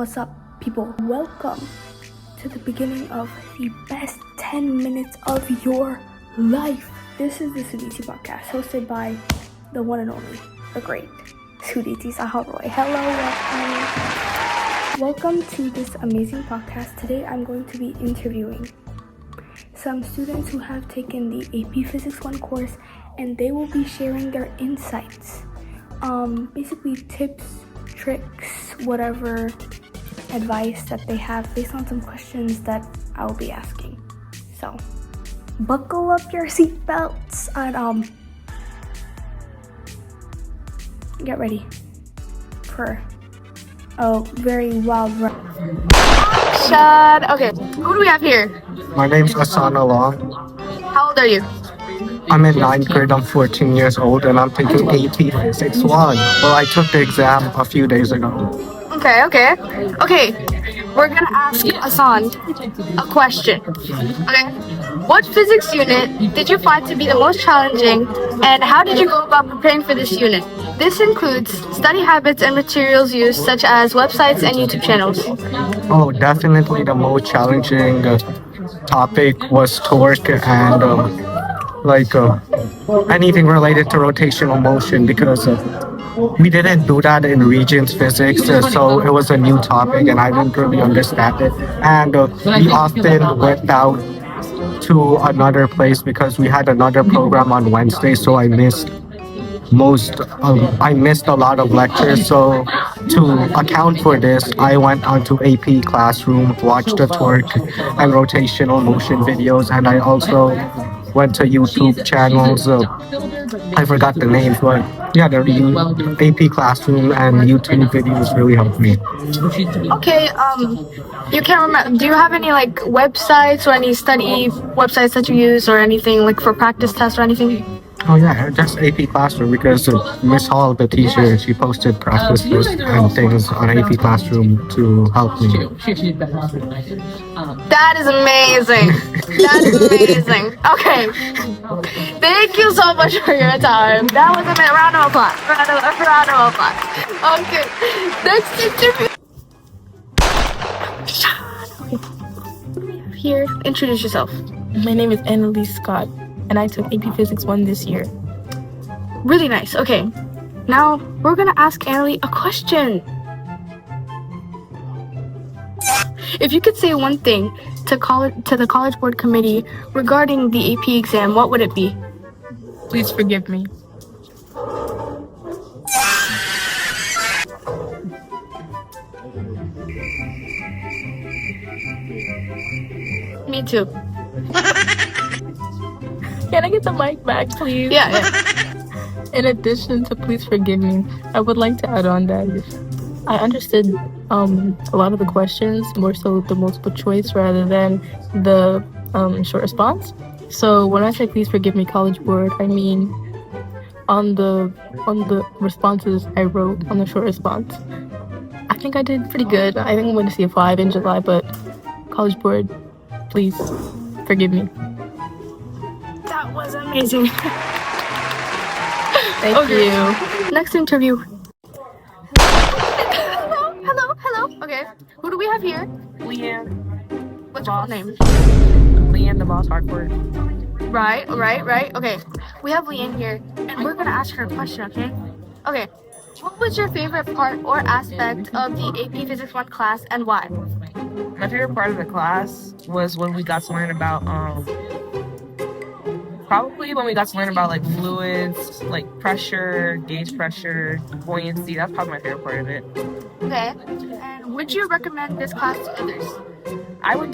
What's up, people? Welcome to the beginning of the best 10 minutes of your life. This is the Suditi Podcast, hosted by the one and only, the great Suditi Saharoy. Hello, welcome to this amazing podcast. Today I'm going to be interviewing some students who have taken the AP Physics 1 course, and they will be sharing their insights. Basically tips, tricks, whatever advice that they have based on some questions that I will be asking. So, buckle up your seatbelts and get ready for a very wild ride. Okay, who do we have here? My name's Asana Long. How old are you? I'm in 9th grade, I'm 14 years old, and I'm taking AP Physics 1. Well, I took the exam a few days ago. Okay, we're gonna ask Asan a question. Okay, what physics unit did you find to be the most challenging, and how did you go about preparing for this unit? This includes study habits and materials used, such as websites and YouTube channels. Oh, definitely the most challenging topic was torque and anything related to rotational motion, because we didn't do that in Regents physics, so it was a new topic and I didn't really understand it. And we often went out to another place because we had another program on Wednesday, so I missed a lot of lectures. So to account for this, I went onto AP Classroom, watched the torque and rotational motion videos, and I also went to YouTube channels. I forgot the names, but yeah, the AP Classroom and YouTube videos really helped me. Okay, you can't remember. Do you have any websites or any study websites that you use, or anything for practice tests or anything? Oh yeah, just AP Classroom, because Miss Hall, the teacher, she posted practice lists and things on AP Classroom to help me. That is amazing. Okay. Thank you so much for your time. That was a round of applause. Round of applause. Okay. Next interview. Here, introduce yourself. My name is Annalise Scott, and I took AP Physics 1 this year. Really nice. Okay. Now, we're gonna ask Annalie a question. If you could say one thing to the College Board Committee regarding the AP exam, what would it be? Please forgive me. Me too. Can I get the mic back, please? Yeah. In addition to please forgive me, I would like to add on that I understood a lot of the questions, more so the multiple choice rather than the short response. So when I say please forgive me, College Board, I mean on the responses I wrote on the short response. I think I did pretty good. I think I'm going to see a 5 in July, but College Board, please forgive me. That was amazing. Thank you. Next interview. Hello. Okay. Who do we have here? Leanne. What's your full name? Leanne the Boss Hardcore. Right. Okay. We have Leanne here, and we're gonna ask her a question, okay? Okay. What was your favorite part or aspect of the AP Physics 1 class, and why? My favorite part of the class was when we got to learn about fluids, pressure, gauge pressure, buoyancy. That's probably my favorite part of it. Okay. And would you recommend this class to others? I would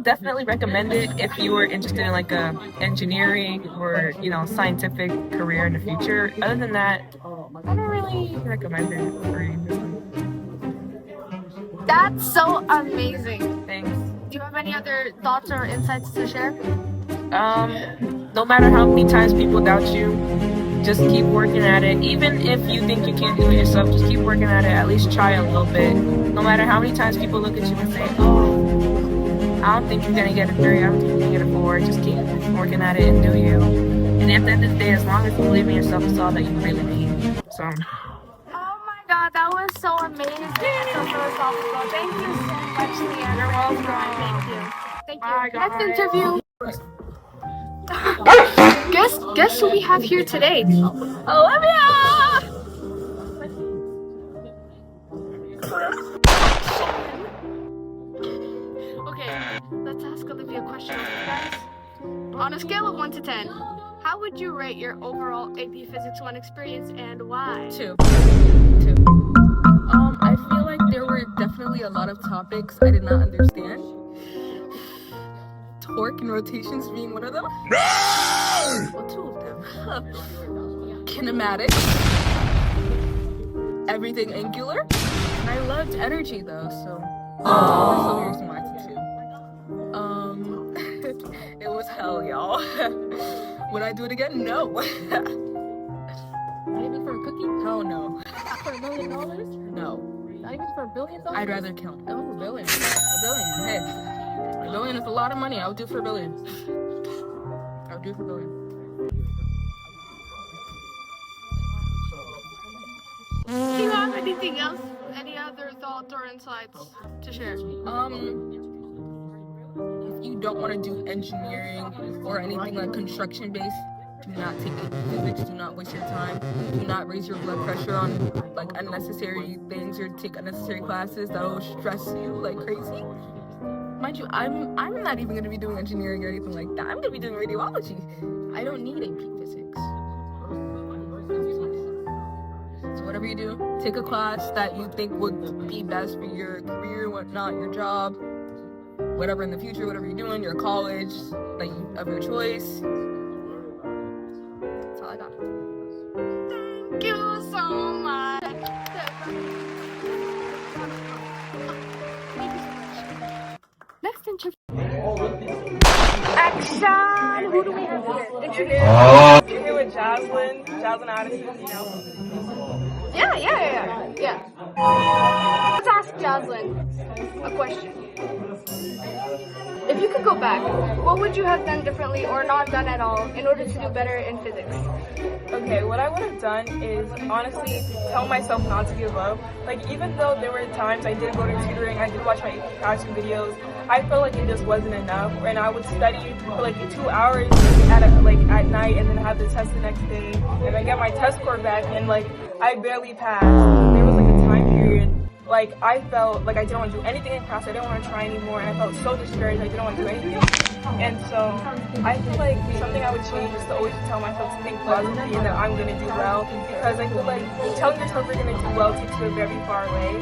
definitely recommend it if you were interested in a engineering or scientific career in the future. Other than that, I don't really recommend it for you. That's so amazing. Thanks. Do you have any other thoughts or insights to share? No matter how many times people doubt you, just keep working at it. Even if you think you can't do it yourself, just keep working at it. At least try a little bit. No matter how many times people look at you and say, oh, I don't think you're going to get a 3, I don't think you're going to get a 4. Just keep working at it and do you. And at the end of the day, as long as you believe in yourself, it's all that you really need. So. Oh my God, that was so amazing. amazing. So philosophical. Thank you so much, Leanne. You're welcome. Thank you. Thank you. Bye, Next guys. interview. Guess who we have here today? Olivia! Okay, let's ask Olivia a question, guys. On a scale of 1 to 10, how would you rate your overall AP Physics 1 experience and why? 2. I feel like there were definitely a lot of topics I did not understand. Torque and rotations being one of them. No! Well, 2 of them. Kinematics. Everything angular. And I loved energy though, so that's the only reason why it's a 2. It was hell, y'all. Would I do it again? No. Not even for a cookie? Hell no. For $1 million? No. Not even for $1 billion? I'd rather count. Oh, $1 billion. $1 billion. Hey, $1 billion is a lot of money. I would do it for $1 billion. I would do it for $1 billion. Do you have anything else? Any other thoughts or insights to share? If you don't want to do engineering or anything like construction based, do not take AP Physics. Do not waste your time. Do not raise your blood pressure on like unnecessary things or take unnecessary classes that will stress you like crazy. Mind you, I'm not even going to be doing engineering or anything like that. I'm going to be doing radiology. I don't need AP Physics. So whatever you do, take a class that you think would be best for your career, whatnot, your job, whatever in the future, whatever you're doing, your college, like of your choice. That's all I got. Thank you so much. Next interview. Action! Who do we have here? Introduce. You're here with Jocelyn Addison, you know. Yeah. Let's ask Jocelyn a question. If you could go back, what would you have done differently or not done at all in order to do better in physics? Okay, what I would have done is honestly tell myself not to give up. Like, even though there were times I did go to tutoring, I did watch my AP passion videos, I felt like it just wasn't enough. And I would study for like 2 hours at night and then have the test the next day. And I get my test score back and like I barely passed. There was like a time period like I felt like I didn't want to do anything in class. I didn't want to try anymore, and I felt so discouraged. I didn't want to do anything. And so I feel like something I would change is to always tell myself to think positively and that I'm going to do well, because I feel like telling yourself you're going to do well takes you very far away.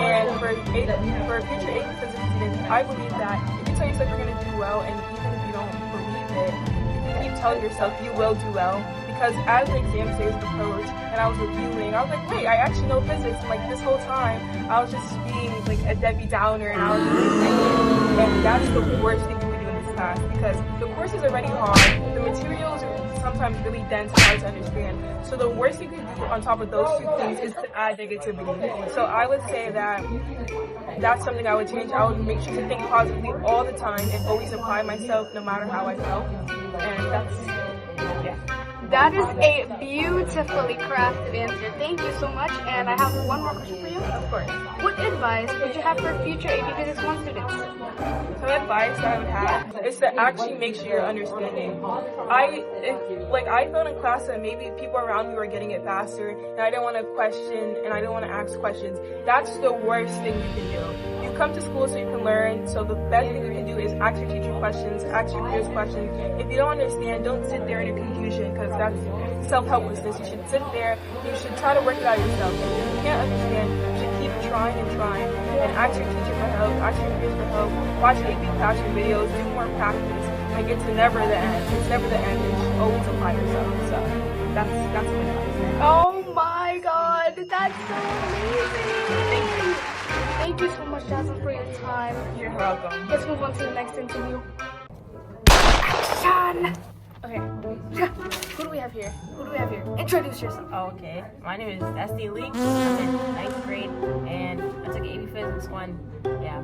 And for future AP Physics students, I believe that if you tell yourself you're going to do well, and even if you don't believe it, if you keep telling yourself you will do well. Because as the exam days approached and I was reviewing, I was like, wait, I actually know physics. And like this whole time, I was just being like a Debbie Downer, and I was just negative. And that's the worst thing you can do in this class, because the course is already hard. The materials are sometimes really dense and hard to understand. So the worst you can do on top of those two things is to add negativity. So I would say that that's something I would change. I would make sure to think positively all the time and always apply myself no matter how I felt. And that's, yeah. That is a beautifully crafted answer. Thank you so much. And I have one more question for you. Of course. What advice would you have for future AP Physics 1 students? Some advice that I would have is to actually make sure you're understanding. I felt in class that maybe people around me were getting it faster, and I didn't want to question and I didn't want to ask questions. That's the worst thing you can do. You come to school so you can learn, so the best thing you can do is ask your teacher questions, ask your peers questions. If you don't understand, don't sit there in your confusion, because that's self-helplessness. You should sit there, you should try to work it out yourself. And if you can't understand, you should keep trying and ask your teacher for help, ask your peers for help, watch AP classroom videos, do more practice. Like, it's never the end. It's never the end. You should always apply yourself. So that's what I Oh my god, that's so amazing! Thank you so much, Jasmine, for your time. You're welcome. Let's move on to the next interview. Action! Okay. Who do we have here? Introduce yourself. Oh, okay. My name is SD Lee. I'm in 9th grade, and I took AP Physics 1. Yeah.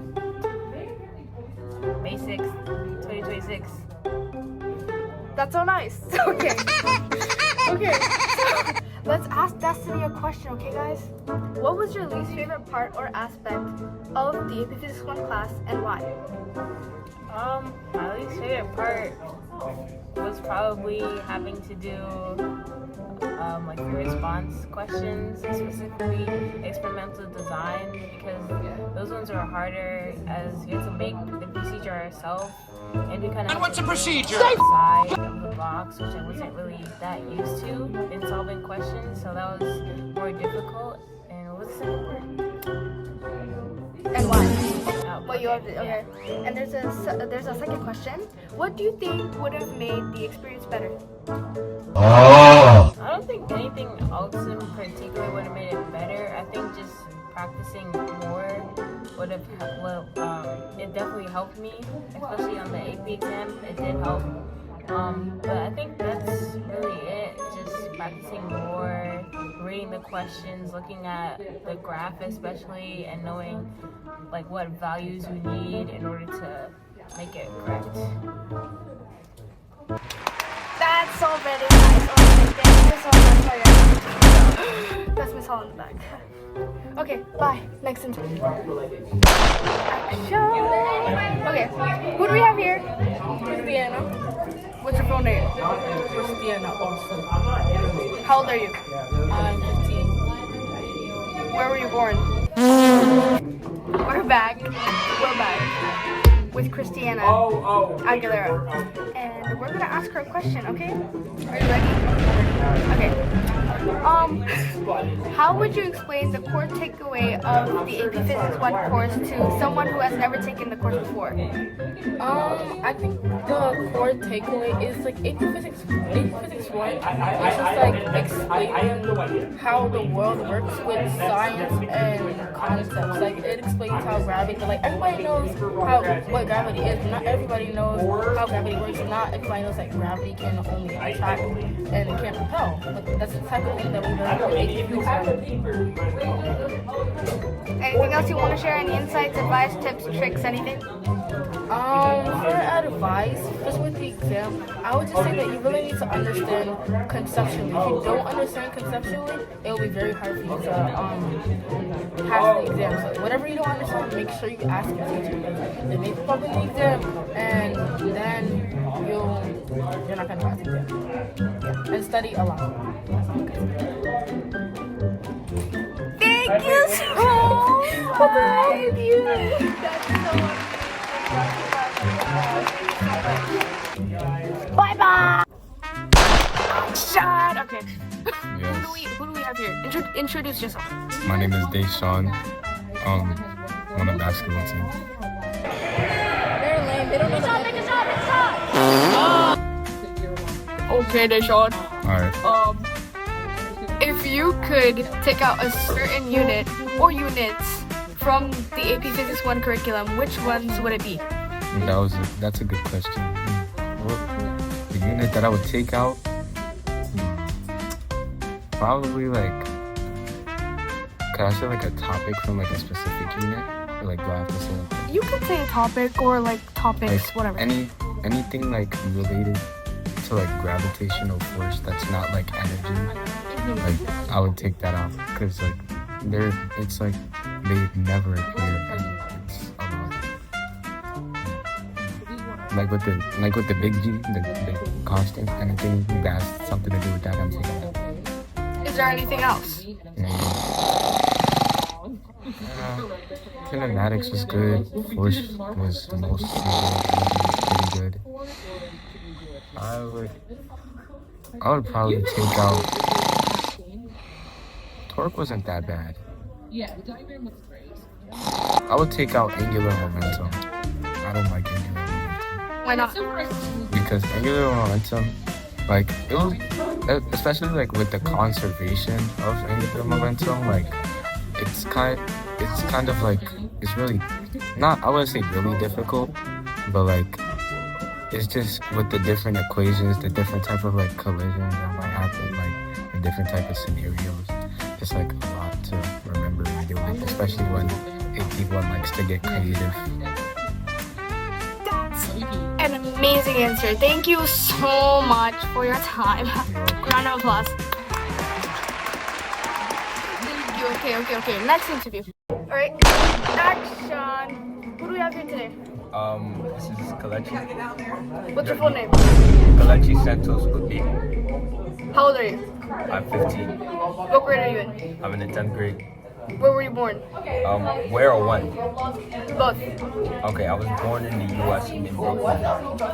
May 6th, 2026. That's so nice. Okay. So, let's ask ask Destiny a question, okay, guys? What was your least favorite part or aspect of the AP Physics 1 class and why? My least favorite part was probably having to do like free response questions, specifically experimental design, because those ones are harder as you have to make the procedure yourself, and we kind of what's the procedure outside of the box, which I wasn't really that used to in solving questions, so that was more difficult. And what was the second part? And why? Oh, What you have to, okay. And there's a second question. What do you think would have made the experience better? I don't think anything else in particular would have made it better. I think just practicing more would have it definitely helped me, especially on the AP exam. It did help. But I think that's really it. Just practicing more, reading the questions, looking at the graph especially, and knowing like what values we need in order to make it correct. That's already nice. Okay, thank you so much for your That's Miss Hall in the back. Okay, bye. Next interview. Action. Okay, who do we have here? Christiana. What's your full name? Christiana Olsen. How old are you? I'm 15. Where were you born? We're back. With Christiana Aguilera. And we're gonna ask her a question, okay? Are you ready? Okay. How would you explain the core takeaway of the AP Physics 1 course to someone who has never taken the course before? I think the core takeaway is like AP Physics 1. It's just like explaining how the world works with science and concepts. Like it explains how gravity, like everybody knows what gravity is, but not everybody knows how gravity works. Not everybody knows that gravity can only attract and it can't repel. But that's the type of thing that we learn from AP Physics 1. Anything else you want to share? Any insights, advice, tips, tricks, anything? For advice, just with the exam, I would just say that you really need to understand conceptually. If you don't understand conceptually, it will be very hard for you to pass the exam. So whatever you don't understand, make sure you ask your teacher. They may pop in the exam, and then you're not gonna pass the exam. And study a lot. Thank you so much. Thank you. Bye bye. Shut. Okay. Yes. Who do we have here? Introduce yourself. My name is Deshaun. On the basketball team. They're lame. They don't know. Make a shot. Okay, Deshaun. Alright. If you could take out a certain unit or units from the AP Physics 1 curriculum, which ones would it be? That's a good question. Well, the unit that I would take out, probably like, could I say like a topic from like a specific unit? Or like do I have to say like, You could say a topic or like topics, like whatever. anything like related to like gravitational force that's not like energy? Like I would take that out because like it's like they never appear and it's a lot. Like with the big G, the constant, anything that has something to do with that, I'm taking that. Is there anything else? Kinematics was good. Force was pretty good. I would probably take out. Torque wasn't that bad. Yeah, the diagram looks great. I would take out angular momentum. I don't like angular momentum. Why not? Because angular momentum, like it was, especially like with the conservation of angular momentum, like it's kind of like it's really not. I wouldn't say really difficult, but like it's just with the different equations, the different type of like collisions that might happen, like in different type of scenarios. It's like a lot to remember and do it, especially when AP1 likes to get creative. That's an amazing answer. Thank you so much for your time. Round of applause. Okay. Next interview. All right. Action. Who do we have here today? This is Kalechi. What's your full name? Kalechi Santos Ubi. How old are you? I'm 15. What grade are you in? I'm in the 10th grade. Where were you born? Where or when? Both. Okay, I was born in the U.S. in Brooklyn,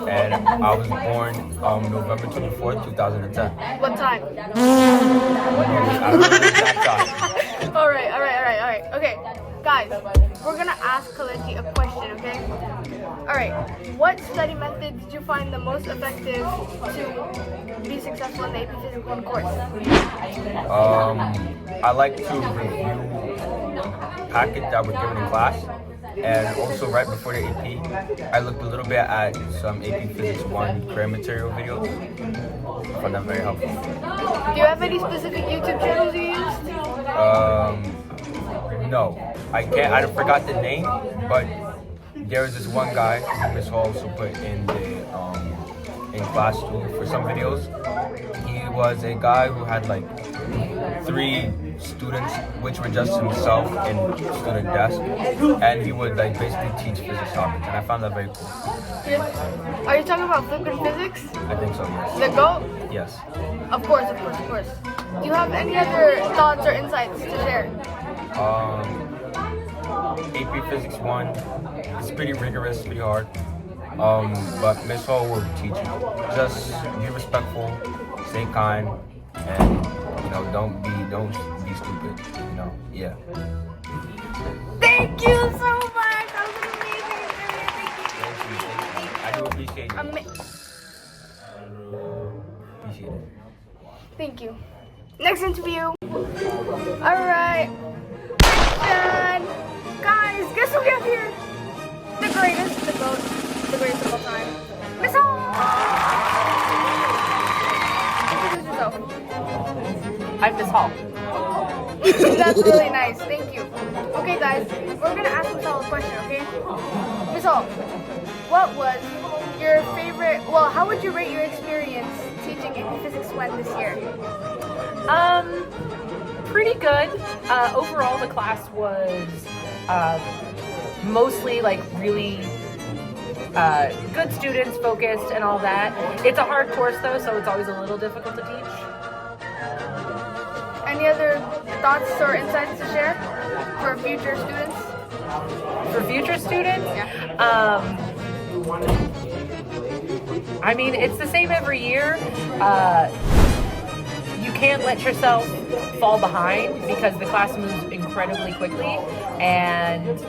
and I was born November 24th, 2010. What time? I don't know the exact time. All right. Okay, guys, we're gonna ask Kalechi a question, okay? All right. What study method did you find the most effective to be successful in the AP Physics 1 course? I like to review packet that we're given in class, and also right before the AP, I looked a little bit at some AP Physics 1 career material videos. I found that very helpful. Do you have any specific YouTube channels you used? No, I can't. I forgot the name, but there was this one guy Miss Hall also put in the in class too for some videos. He was a guy who had like 3 students, which were just himself in student desk, and he would like basically teach physics topics, and I found that very cool. Are you talking about flipping physics? I think so, yes. The GOAT? Yes. Of course. Do you have any other thoughts or insights to share? AP Physics 1, it's pretty rigorous, pretty hard. But Miss Hall will teach you. Just be respectful, stay kind, and don't be stupid. Yeah. Thank you so much. That was amazing. Thank you. I do appreciate it. Appreciate it. Thank you. Next interview. All right. Action. Guys, guess who we have here? The greatest, the GOAT, the greatest of all time. Miss Hall. Introduce yourself. I'm Miss Hall. That's really nice. Thank you. Okay, guys, we're gonna ask Miss Hall a question. Okay, Miss Hall, what was your favorite? Well, how would you rate your experience teaching AP Physics 1 this year? Pretty good. Overall, the class was mostly like really good students, focused, and all that. It's a hard course though, so it's always a little difficult to teach. Any other thoughts or insights to share for future students? For future students, Yeah. I mean, it's the same every year. You can't let yourself fall behind because the class moves incredibly quickly, and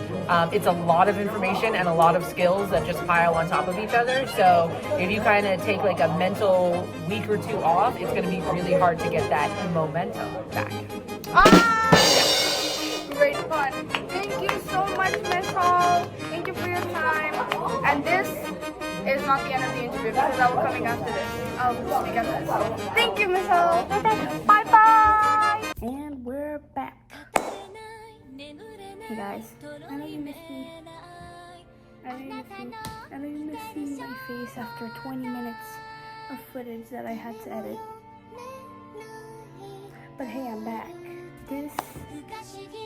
it's a lot of information and a lot of skills that just pile on top of each other. So if you kind of take like a mental week or 2 off, it's going to be really hard to get that momentum back. Great fun. Thank you so much, Miss Hall. Thank you for your time. And this is not the end of the interview because I will coming after this. I'll speak after this. Thank you, Miss Hall. Bye bye. And we're back. Hey guys, I know you miss me. I know you miss seeing my face after 20 minutes of footage that I had to edit. But hey, I'm back. This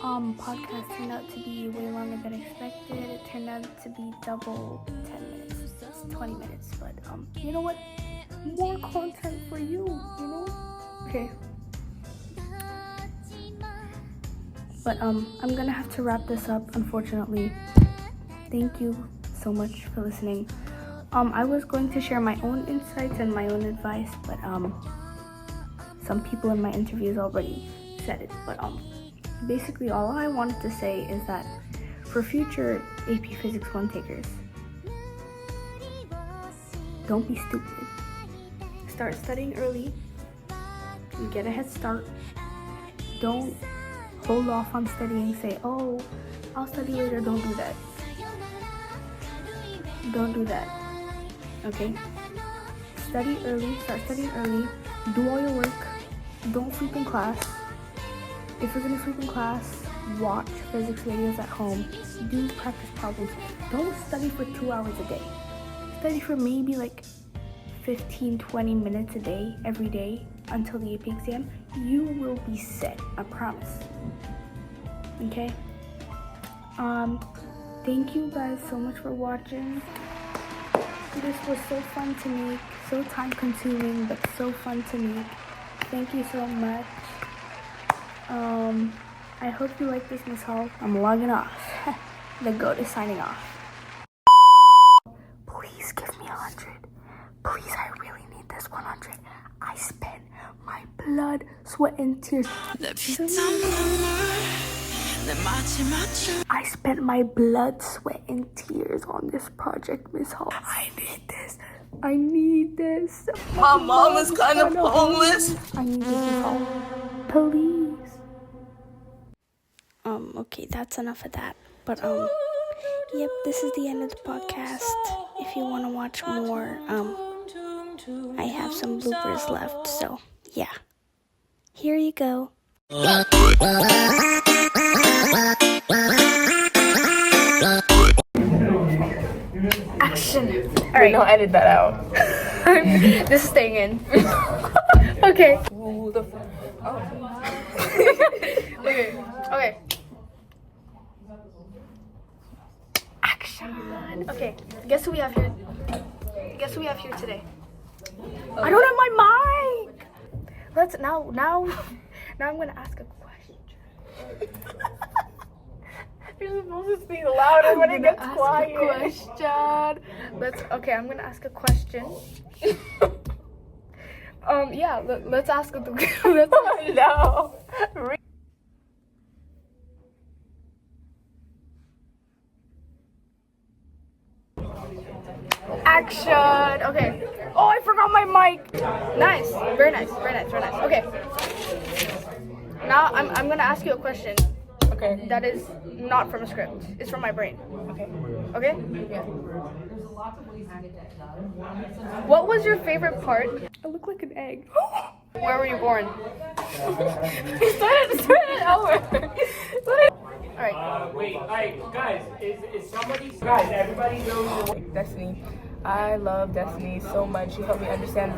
podcast turned out to be way longer than expected. It turned out to be double 10 minutes. It's 20 minutes, but you know what? More content for you, you know? Okay. But I'm gonna have to wrap this up, unfortunately. Thank you so much for listening. I was going to share my own insights and my own advice, but some people in my interviews already said it. But basically all I wanted to say is that for future AP Physics 1 takers, don't be stupid. Start studying early. Get a head start. Don't hold off on studying. Say, oh, I'll study later. Don't do that. Don't do that. Okay? Study early. Start studying early. Do all your work. Don't sleep in class. If you're gonna sleep in class, watch physics videos at home. Do practice problems. Don't study for 2 hours a day. Study for maybe like 15-20 minutes a day, every day, until the AP exam. You will be set, I promise. Okay? Thank you guys so much for watching. This was so fun to make, so time consuming, but so fun to make. Thank you so much. I hope you like this, Miss Hall. I'm logging off. The goat is signing off. Please give me 100. Please, I really need this 100. I spent my blood, sweat, and tears. I spent my blood, sweat, and tears on this project, Miss Hall. I need this. I need this. My mom is kind of homeless. I need this, Miss Hall. Please. Okay, that's enough of that. But, yep, this is the end of the podcast. If you want to watch more, I have some bloopers left, so, yeah. Here you go. Action. All right. No, edit that out. This is staying in. Okay. Okay. Action. Okay. Guess who we have here? Guess who we have here today? I don't have my mic. Let's now I'm gonna ask a question. You're supposed to speak louder when it gets quiet. Question. I'm gonna ask a question. Yeah, let's ask it. No. Action. Okay. Oh, I forgot my mic. Nice. Very nice. Okay. Now I'm gonna ask you a question. Okay. That is not from a script. It's from my brain. Okay. Okay? Yeah. What was your favorite part? I look like an egg. Where were you born? Start it over. Alright. Wait, guys, is somebody... Guys, everybody knows... Destiny. I love Destiny so much. She helped me understand this